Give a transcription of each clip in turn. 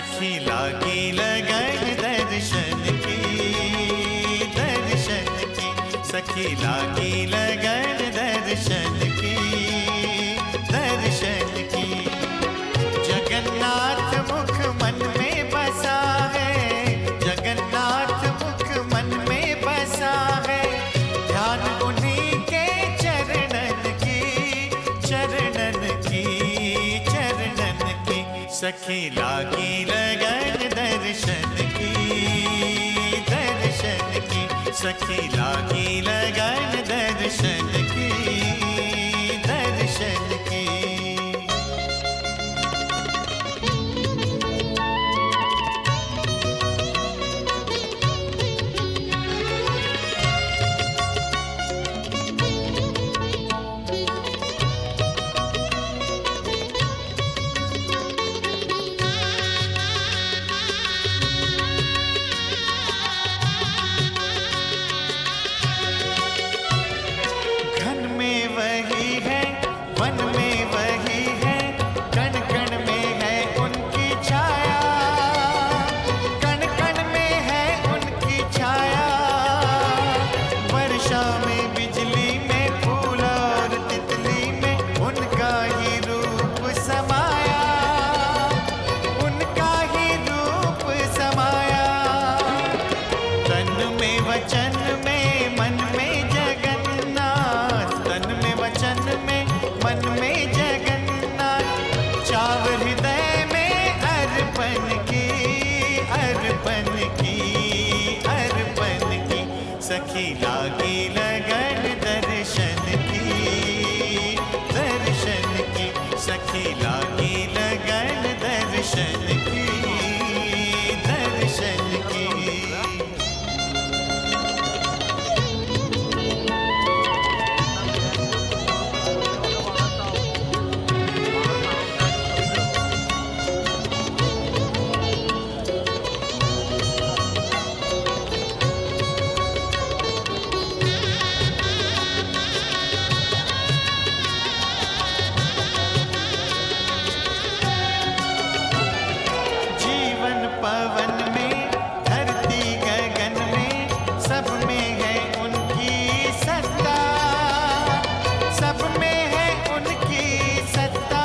सखी लागी लगन दर्शन की, दर्शन की। सखी लागी लगन दर्शन की, दर्शन की। जगन्नाथ मुख मन में बसा है, जगन्नाथ मुख मन में बसा है। ध्यान उन्हीं के चरणन की, चरणन की, चरणन की। सखी लागी लगन दर्शन की, दर्शन की। सखी लागी लगन दर्शन की, दर्शन की। वन में वही है, कण कण में है उनकी छाया, कण कण में है उनकी छाया। वर्षा में बिजली में फूल और तितली में उनका ही रूप समाया, उनका ही रूप समाया। तन में वचन में मन में जगन्नाथ, तन में वचन में मन में जगन्नाथ। चाव हृदय में अर्पण की, अर्पण की, अर्पण की। सखी लागी लगन दर्शन की, दर्शन की। सखी लागी लगन दर्शन की, दर्शन की। पवन में धरती गगन में सब में है उनकी सत्ता, सब में है उनकी सत्ता।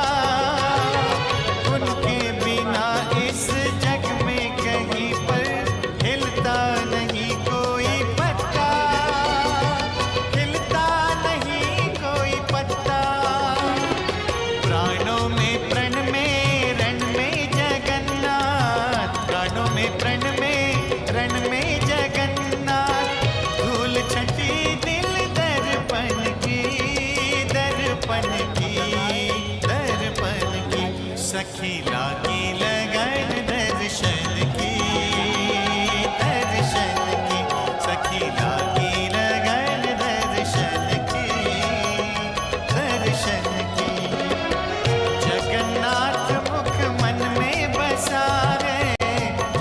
उनके बिना इस जग में कहीं पर हिलता नहीं कोई पत्ता, हिलता नहीं कोई पत्ता। प्राणों में प्रण में रण में जगन्नाथ, प्राणों में प्रण में रण में जगन्नाथ। धूल छटी दिल दर्पण की, दर्पण की, दर्पण की। सखी लागी लगन दर्शन की, दर्शन की। सखी लागी लगन दर्शन की, दर्शन की। जगन्नाथ मुख मन में बसा है,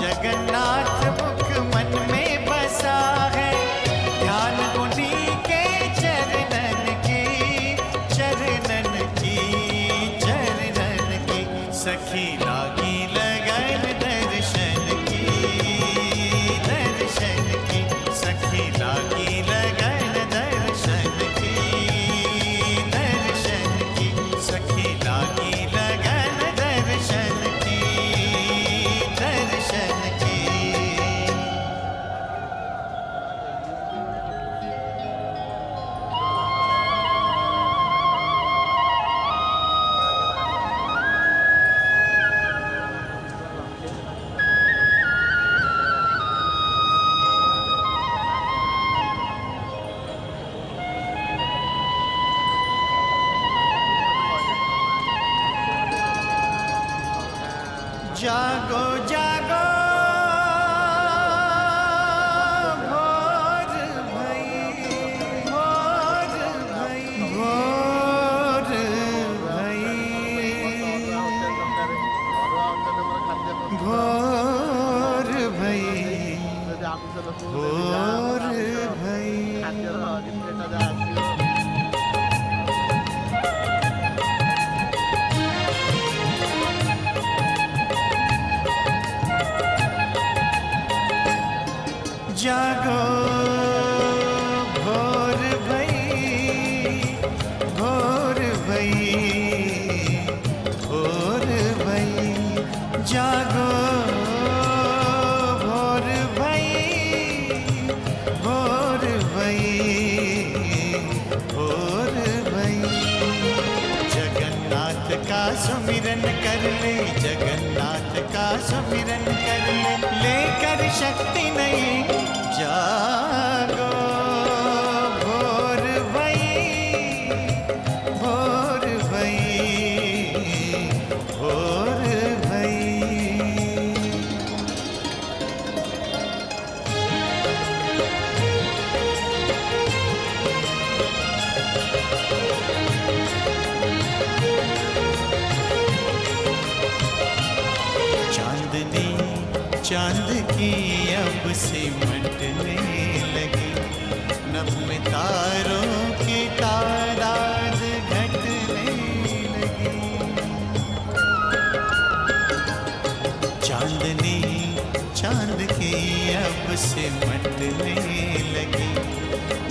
जगन्नाथ मुख मन में बसा है। ध्यान उन्हीं के चरणन की, चरणन की, चरणन की। सखी लागी लगन दर्शन की, दर्शन की। सखी लागी लगन दर्शन की, दर्शन की। सखी लागी लगन दर्शन की, दर्शन की। जागो जागो भोर भई, भोर भई, भोर भई, भोर भई, भोर भई। जागो भोर भई, भोर भई, भोर भई। जगन्नाथ का सुमिरन कर ले, जगन्नाथ का सुमिरन कर ले, लेकर शक्ति नहीं जागो भोर भई, भोर भई, भोर भई। चांदनी चांद की अब सिमटने लगी, नभ में तारों की तादाद घटने लगी। चांदनी चांद की अब सिमटने लगी,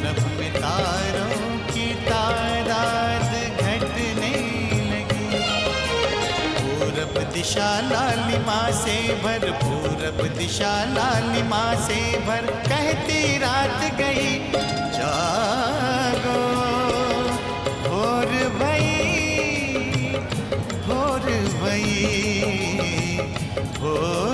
नभ में तारों की तादाद घटने लगी। पूरब दिशा लालिमा से भर, पूरब दिशा लालिमा से भर, कहती रात गई जागो भोर भई, भोर भई, भोर